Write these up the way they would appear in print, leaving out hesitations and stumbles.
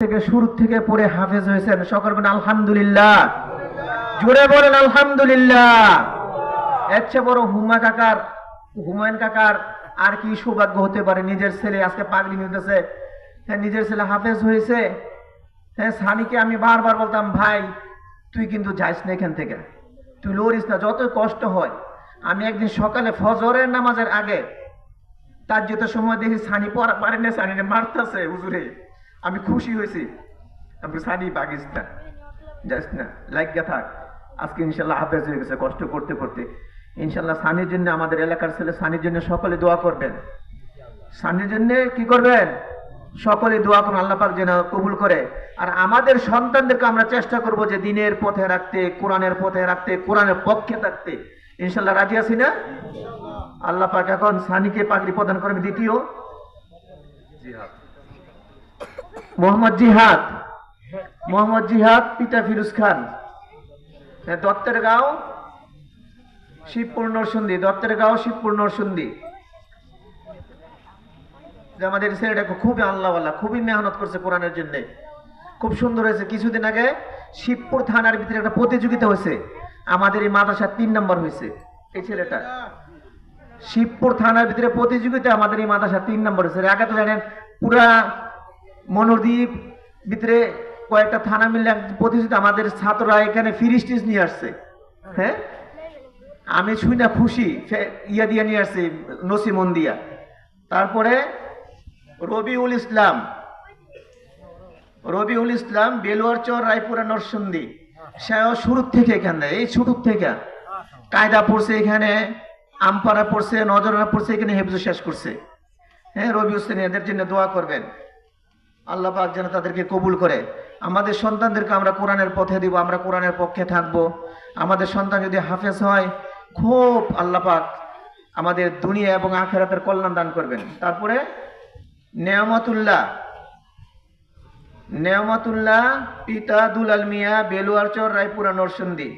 থেকে শুরু থেকে পড়ে হাফেজ হয়েছেন, সকল বলেন আলহামদুলিল্লাহ, জোরে বলেন আলহামদুলিল্লাহ। এর চেয়ে বড় হুমায়ুন কাকার আর কি সৌভাগ্য হতে পারে? নিজের ছেলে আজকে পাগড়ি নিতেছে, হ্যাঁ নিজের ছেলে হাফেজ হয়েছে। হ্যাঁ সানিকে আমি বারবার বলতাম, ভাই তুই কিন্তু যাইস না এখান থেকে, তুই লড়িস না, যত কষ্ট হয়। আমি একদিন সকালে ফজরের নামাজের আগে তার যত সময় দেখি সানি পড়া পারে না, সানিকে মারতেছে হুজুরে, আমি খুশি হয়েছি। আমি সানি বাগিস না, যাস না, লাগিয়া থাক। আজকে ইনশাল্লাহ হাফেজ হয়ে গেছে কষ্ট করতে করতে। ইনশাল্লাহ সানির জন্য, আমাদের এলাকার ছেলে সানির জন্য সকলে দোয়া করবেন। সানির জন্য কি করবেন? সকলে দোয়া করুন, আল্লাহ পাক যেন কবুল করে। আর আমাদের সন্তানদেরকে আমরা চেষ্টা করব যে দিনের পথে রাখতে, কোরআনের পথে রাখতে, কোরআনের পক্ষে থাকতে। ইনশাল্লাহ রাজি আছি না? আল্লাহ পাক এখন সানিকে পাগড়ি প্রদান করবে। দ্বিতীয় মোহাম্মদ জিহাদ পিতা ফিরোজ খান, দত্তের গাঁও শিবপুর নরসিংদী। আমাদের ছেলেটা খুবই আল্লাহওয়ালা, খুবই মেহনত করছে কোরআনের জন্য, খুব সুন্দর হয়েছে। কিছুদিন আগে শিবপুর থানার ভিতরে একটা প্রতিযোগিতা হয়েছে, আমাদের এই মাদ্রাসা 3 নম্বর হয়েছে। এই ছেলেটা শিবপুর থানার ভিতরে প্রতিযোগিতা, আমাদের এই মাদ্রাসা 3 নম্বর হয়েছে। আগে তো জানেন পুরা মনোদ্বীপ ভিতরে কয়েকটা থানা মিলে প্রতিযোগিতা, আমাদের ছাত্ররা এখানে ফ্রি স্টেজ নিয়ে আসছে। হ্যাঁ আমি শুই না খুশি, ইয়া দিয়ে নিয়ে আসছে, নসিমন দিয়া। তারপরে রবিউল ইসলাম বেলুয়ারচর রায়পুরা নরসিংদী, সেও শুরু থেকে এখানে, এই শুরু থেকে কায়দা পড়ছে, এখানে আমপাড়া পড়ছে, নজরানা পড়ছে, এখানে হেফজ শেষ করছে। হ্যাঁ রবিউল ইসলাম, এদের জন্য দোয়া করবেন, আল্লাহ পাক যেন তাদেরকে কবুল করে। আমাদের সন্তানদেরকে আমরা কোরআনের পথে দিব, আমরা কোরআনের পক্ষে থাকবো। আমাদের সন্তান যদি হাফেজ হয়, খুব আল্লাহ পাক আমাদের দুনিয়া এবং আখিরাতের কল্যাণ দান করবেন। তারপরে নেয়ামতুল্লাহ পিতা দুলাল মিয়া বেলুয়ারচর রায়পুরা নরসিংদী।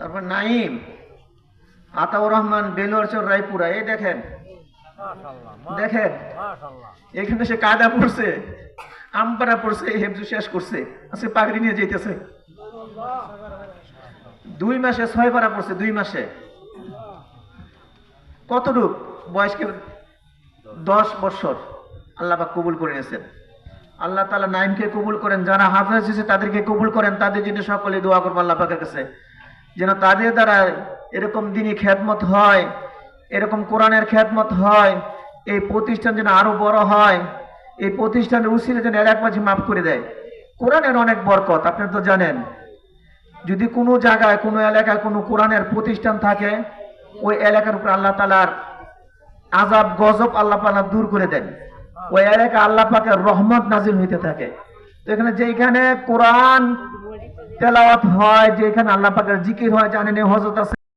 তারপর নাইম আতাউর রহমান বেলুয়ারচর রায়পুরা। এই দেখেন এখানে সে কায়দা পড়ছে, আমপাড়া পড়ছে, হেফজ শেষ করছে, আজকে পাগড়ি নিয়ে যেতেছে। 2 মাসে 6 পারা পড়ছে, 2 মাসে। কতটুক বয়সকে? 10 বছর। আল্লাহ পাক কবুল করে নিয়েছেন। আল্লাহ তাআলা নাইমকে কবুল করেন, যারা হাফেজ হয়েছে তাদেরকে কবুল করেন। তাদের জন্য সকলে দোয়া করবো আল্লাহ পাকের কাছে, যেন তাদের দ্বারা এরকম দিনী খেদমত হয়, এরকম কোরআনের খেদমত হয়, এই প্রতিষ্ঠান যেন আরো বড় হয়, এই প্রতিষ্ঠানের উসিলে যেন এলাকাবাসী মাফ করে দেয়। কোরআনের অনেক বরকত, আপনারা তো জানেন। যদি কোনো জায়গায়, কোনো এলাকায় কোনো কোরআনের প্রতিষ্ঠান থাকে, ওই এলাকার উপর আল্লাহ তাআলার আযাব গজব আল্লাহ পাক দূর করে দেন, ওই এলাকা আল্লাহ পাকের রহমত নাজিল হইতে থাকে। তো এখানে যেখানে কোরআন তেলাওয়াত হয়, যেখানে আল্লাহ পাকের জিকির হয়, জানেন হযরত